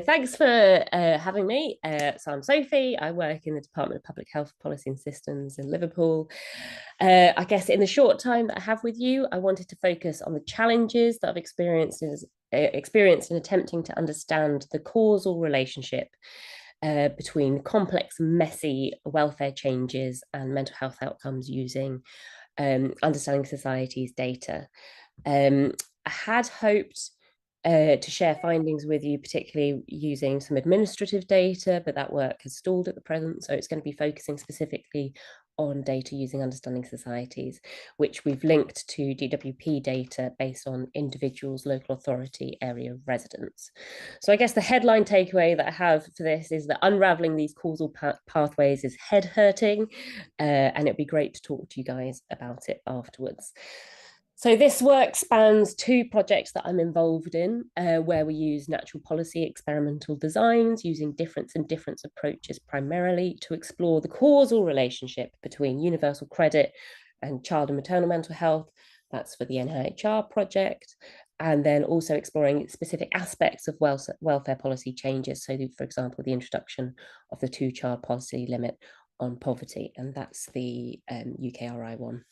Thanks for having me. So I'm Sophie. I work in the Department of Public Health Policy and Systems in Liverpool. I guess in the short time that I have with you, I wanted to focus on the challenges that I've experienced in attempting to understand the causal relationship between complex, messy welfare changes and mental health outcomes using understanding society's data. I had hoped to share findings with you, particularly using some administrative data, but that work has stalled at the present. So it's going to be focusing specifically on data using understanding societies, which we've linked to DWP data based on individuals' local authority area of residence. So I guess the headline takeaway that I have for this is that unraveling these causal pathways is head hurting, and it'd be great to talk to you guys about it afterwards. So this work spans two projects that I'm involved in, where we use natural policy experimental designs using difference and difference approaches primarily to explore the causal relationship between universal credit and child and maternal mental health. That's for the NIHR project. And then also exploring specific aspects of welfare policy changes. So, for example, the introduction of the 2-child policy limit on poverty. And that's the UKRI one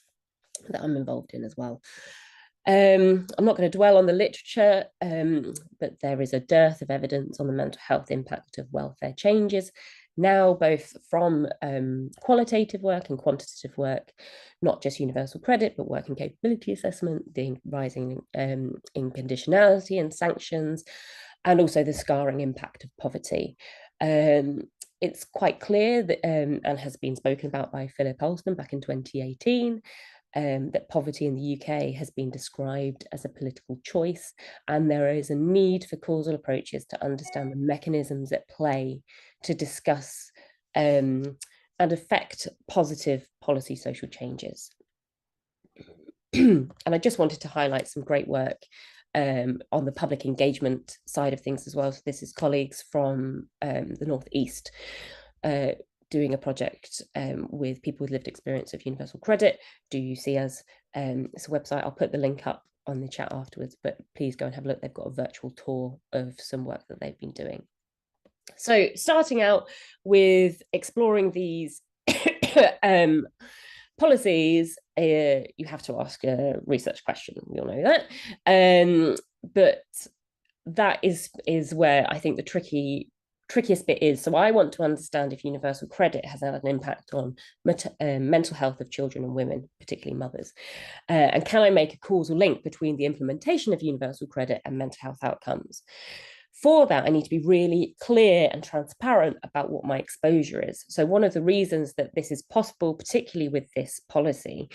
that I'm involved in as well. I'm not going to dwell on the literature, but there is a dearth of evidence on the mental health impact of welfare changes now, both from qualitative work and quantitative work, not just universal credit, but working capability assessment, the rising in conditionality and sanctions, and also the scarring impact of poverty. It's quite clear that, and has been spoken about by Philip Alston back in 2018, that poverty in the UK has been described as a political choice, and there is a need for causal approaches to understand the mechanisms at play to discuss and affect positive policy social changes. And I just wanted to highlight some great work on the public engagement side of things as well. So this is colleagues from the North East doing a project with people with lived experience of universal credit. Do you see us? It's a website. I'll put the link up on the chat afterwards, but please go and have a look. They've got a virtual tour of some work that they've been doing. So starting out with exploring these policies, you have to ask a research question. We all know that. But that is where I think the trickiest bit is. So I want to understand if universal credit has had an impact on mental health of children and women, particularly mothers. And can I make a causal link between the implementation of universal credit and mental health outcomes? For that, I need to be really clear and transparent about what my exposure is. So one of the reasons that this is possible, particularly with this policy,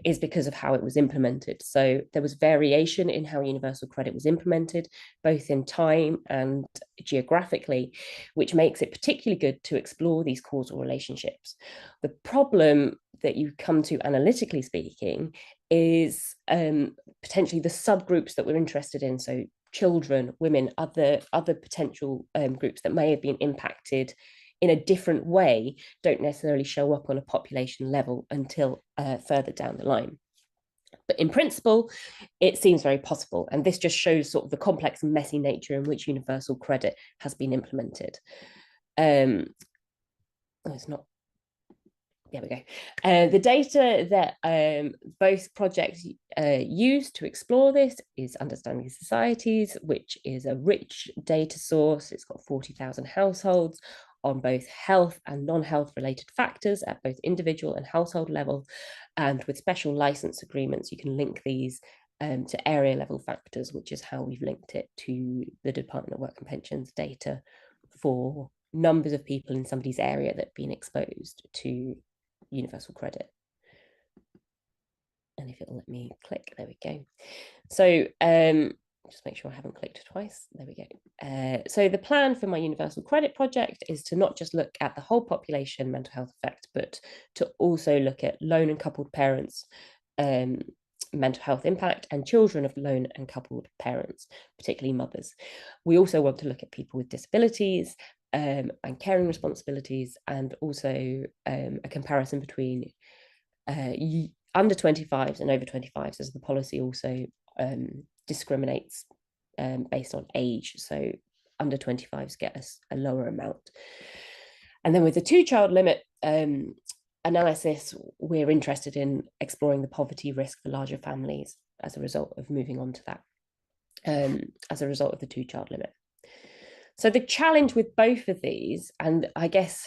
is because of how it was implemented. So there was variation in how universal credit was implemented, both in time and geographically, which makes it particularly good to explore these causal relationships. The problem that you come to analytically speaking is potentially the subgroups that we're interested in. So children, women, other potential groups that may have been impacted in a different way don't necessarily show up on a population level until further down the line. But in principle, it seems very possible. And this just shows sort of the complex and messy nature in which universal credit has been implemented. It's not. There we go. The data that both projects use to explore this is Understanding Societies, which is a rich data source. It's got 40,000 households on both health and non-health related factors at both individual and household level. And with special license agreements, you can link these to area level factors, which is how we've linked it to the Department of Work and Pensions data for numbers of people in somebody's area that have been exposed to universal credit. And if it'll let me click, there we go. So just make sure I haven't clicked twice. There we go. So the plan for my universal credit project is to not just look at the whole population mental health effect, but to also look at lone and coupled parents mental health impact and children of lone and coupled parents, particularly mothers. We also want to look at people with disabilities and caring responsibilities, and also a comparison between under 25s and over 25s, as the policy also discriminates based on age. So under 25s get a lower amount. And then with the 2-child limit analysis, we're interested in exploring the poverty risk for larger families as a result of moving on to that, as a result of the 2-child limit. So the challenge with both of these, and I guess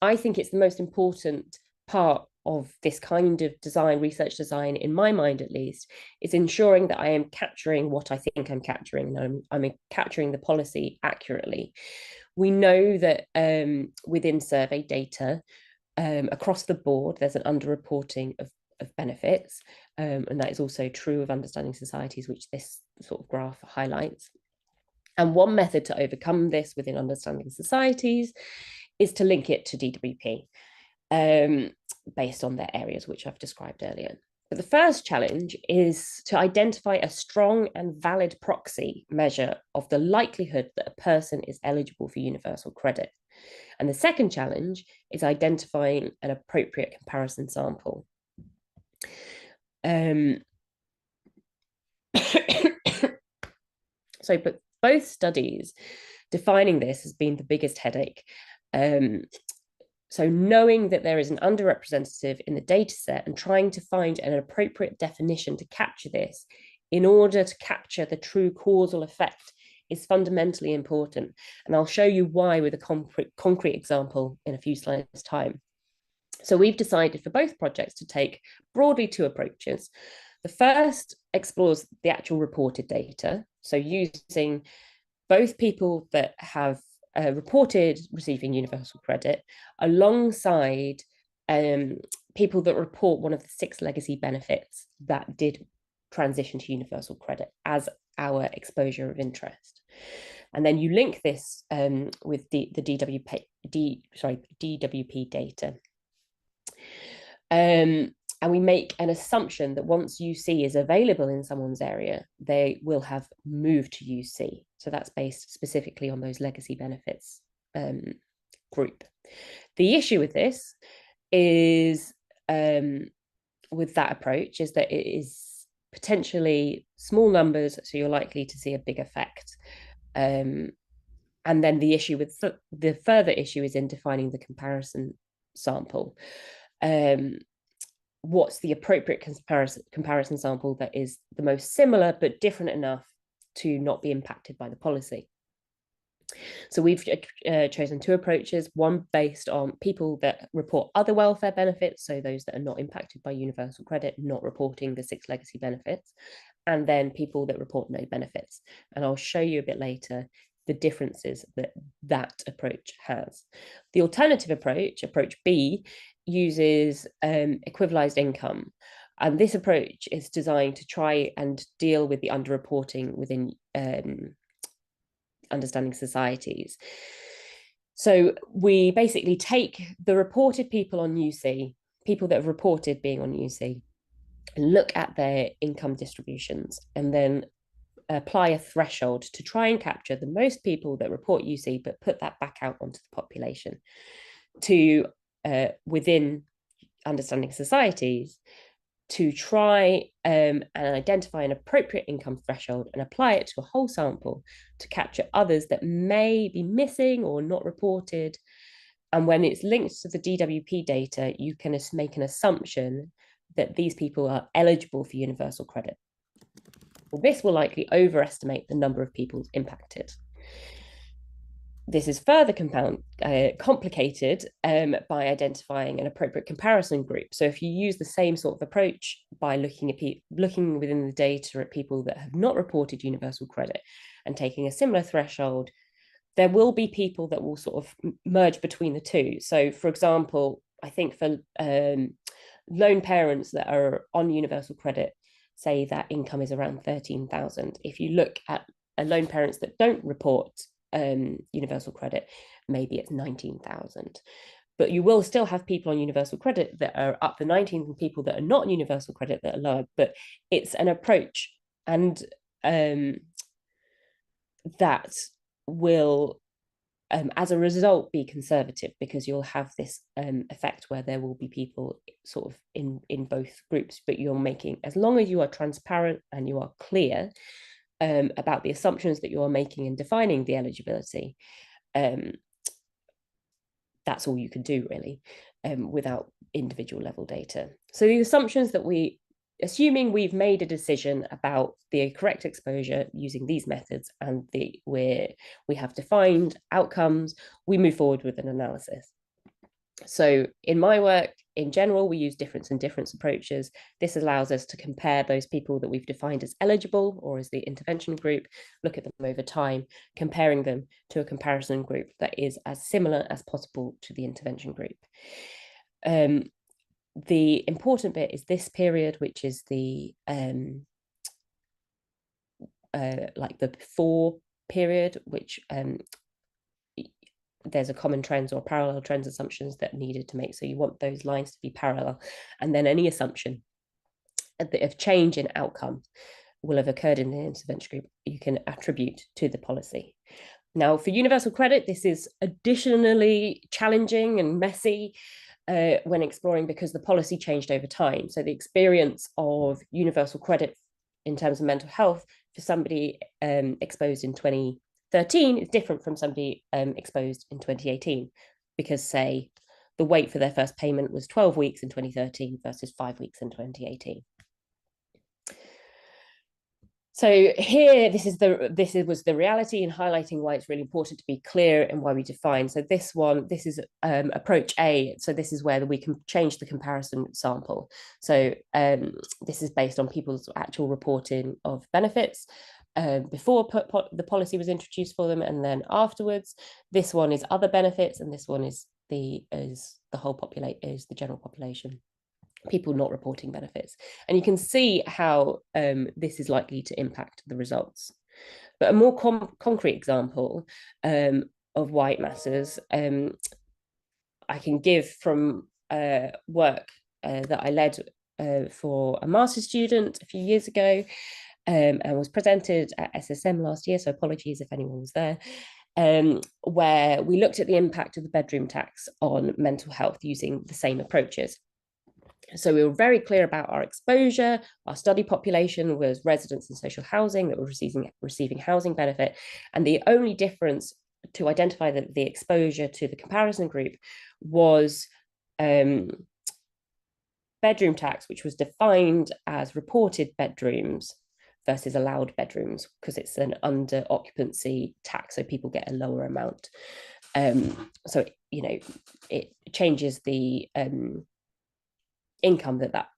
I think it's the most important part of this kind of design, research design, in my mind at least, is ensuring that I am capturing what I think I'm capturing, and I'm capturing the policy accurately. We know that within survey data, across the board, there's an underreporting of benefits, and that is also true of understanding societies, which this sort of graph highlights. And one method to overcome this within understanding societies is to link it to DWP, based on their areas, which I've described earlier. But the first challenge is to identify a strong and valid proxy measure of the likelihood that a person is eligible for universal credit. And the second challenge is identifying an appropriate comparison sample. But both studies defining this has been the biggest headache. So knowing that there is an underrepresentative in the data set and trying to find an appropriate definition to capture this in order to capture the true causal effect is fundamentally important. And I'll show you why with a concrete example in a few slides' time. So we've decided for both projects to take broadly 2 approaches. The first explores the actual reported data, so using both people that have reported receiving universal credit alongside people that report one of the 6 legacy benefits that did transition to universal credit as our exposure of interest. And then you link this with the DWP data. And we make an assumption that once UC is available in someone's area, they will have moved to UC. So that's based specifically on those legacy benefits group. The issue with this is, with that approach, is that it is potentially small numbers, so you're likely to see a big effect. And then the issue with the further issue is in defining the comparison sample. What's the appropriate comparison sample that is the most similar but different enough to not be impacted by the policy? So we've chosen 2 approaches, one based on people that report other welfare benefits, so those that are not impacted by universal credit, not reporting the 6 legacy benefits, and then people that report no benefits. And I'll show you a bit later the differences that approach has. The alternative approach, approach B, uses equivalized income. And this approach is designed to try and deal with the underreporting within understanding societies. So we basically take the reported people on UC, people that have reported being on UC, and look at their income distributions and then apply a threshold to try and capture the most people that report UC, but put that back out onto the population to within understanding societies to try and identify an appropriate income threshold and apply it to a whole sample to capture others that may be missing or not reported. And when it's linked to the DWP data, you can make an assumption that these people are eligible for universal credit. Well, this will likely overestimate the number of people impacted. This is further complicated by identifying an appropriate comparison group. So if you use the same sort of approach by looking within the data at people that have not reported universal credit and taking a similar threshold, there will be people that will sort of merge between the two. So for example, I think for lone parents that are on universal credit, say that income is around 13,000. If you look at lone parents that don't report universal credit, maybe it's 19,000. But you will still have people on universal credit that are up to 19 and people that are not on universal credit that are lower. But it's an approach, and that will, as a result, be conservative, because you'll have this effect where there will be people sort of in both groups, but you're making, as long as you are transparent and you are clear, about the assumptions that you're making in defining the eligibility, that's all you can do really, without individual level data. So the assumptions that assuming we've made a decision about the correct exposure using these methods and we have defined outcomes, we move forward with an analysis. So in my work, in general, we use difference and difference approaches. This allows us to compare those people that we've defined as eligible or as the intervention group, look at them over time, comparing them to a comparison group that is as similar as possible to the intervention group. The important bit is this period, which is the like the before period, which there's a common trends or parallel trends assumptions that needed to make. So you want those lines to be parallel. And then any assumption of change in outcome will have occurred in the intervention group, you can attribute to the policy. Now, for universal credit, this is additionally challenging and messy when exploring because the policy changed over time. So the experience of universal credit in terms of mental health for somebody exposed in 2013 is different from somebody exposed in 2018 because, say, the wait for their first payment was 12 weeks in 2013 versus 5 weeks in 2018. So here, this was the reality in highlighting why it's really important to be clear and why we define. So this is approach A. So this is where we can change the comparison sample. So this is based on people's actual reporting of benefits before the policy was introduced for them, and then afterwards. This one is other benefits, and this one is the general population. People not reporting benefits. And you can see how this is likely to impact the results. But a more concrete example of why it matters, I can give from work that I led for a master's student a few years ago, and was presented at SSM last year, so apologies if anyone was there, where we looked at the impact of the bedroom tax on mental health using the same approaches. So we were very clear about our exposure. Our study population was residents in social housing that were receiving housing benefit. And the only difference to identify the exposure to the comparison group was bedroom tax, which was defined as reported bedrooms versus allowed bedrooms, because it's an under occupancy tax, so people get a lower amount. So, it changes the income that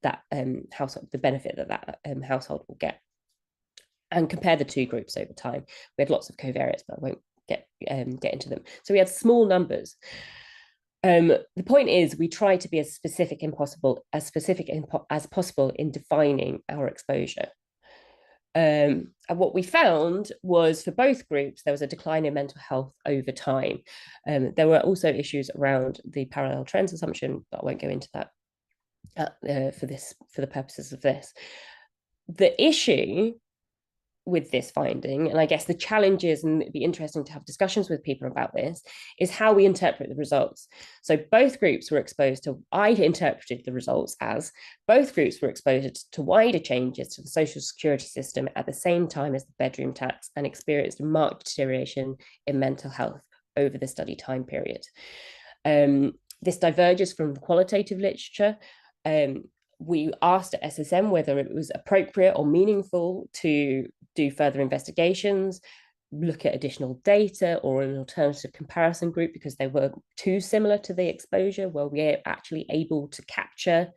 household, the benefit that household will get, and compare the two groups over time. We had lots of covariates, but I won't get into them. So we had small numbers. The point is, we try to be as specific as possible in defining our exposure. And what we found was for both groups, there was a decline in mental health over time. There were also issues around the parallel trends assumption, but I won't go into that for the purposes of this. The issue with this finding, and I guess the challenges, and it'd be interesting to have discussions with people about this, is how we interpret the results. So both groups were exposed to, I interpreted the results as both groups were exposed to wider changes to the social security system at the same time as the bedroom tax, and experienced a marked deterioration in mental health over the study time period. This diverges from the qualitative literature. We asked at SSM whether it was appropriate or meaningful to do further investigations, look at additional data or an alternative comparison group because they were too similar to the exposure. Were we actually able to capture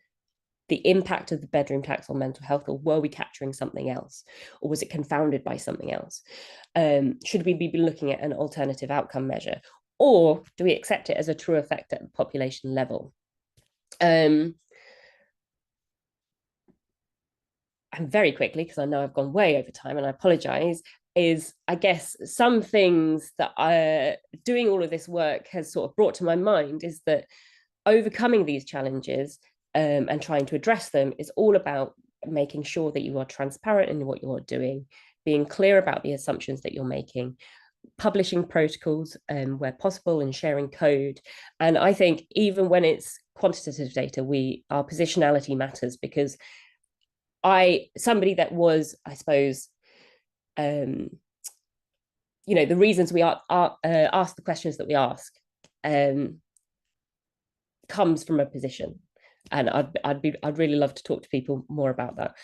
the impact of the bedroom tax on mental health, or were we capturing something else? Or was it confounded by something else? Should we be looking at an alternative outcome measure? Or do we accept it as a true effect at the population level? And very quickly, because I know I've gone way over time and I apologize, is I guess some things that doing all of this work has sort of brought to my mind is that overcoming these challenges and trying to address them is all about making sure that you are transparent in what you're doing, being clear about the assumptions that you're making, publishing protocols where possible, and sharing code. And I think even when it's quantitative data, our positionality matters, because somebody that was, I suppose, the reasons we ask the questions that we ask comes from a position, and I'd really love to talk to people more about that.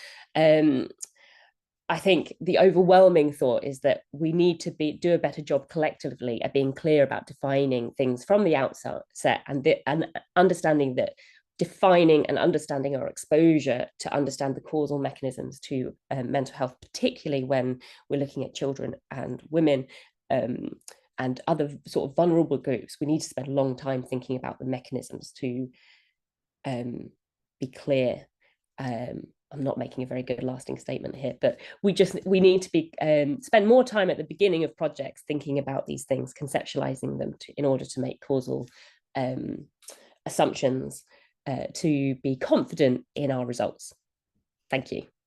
I think the overwhelming thought is that we need to do a better job collectively at being clear about defining things from the outset, and understanding that defining and understanding our exposure to understand the causal mechanisms to mental health, particularly when we're looking at children and women and other sort of vulnerable groups. We need to spend a long time thinking about the mechanisms to be clear. I'm not making a very good lasting statement here, but we need to be spend more time at the beginning of projects thinking about these things, conceptualizing them in order to make causal assumptions to be confident in our results. Thank you.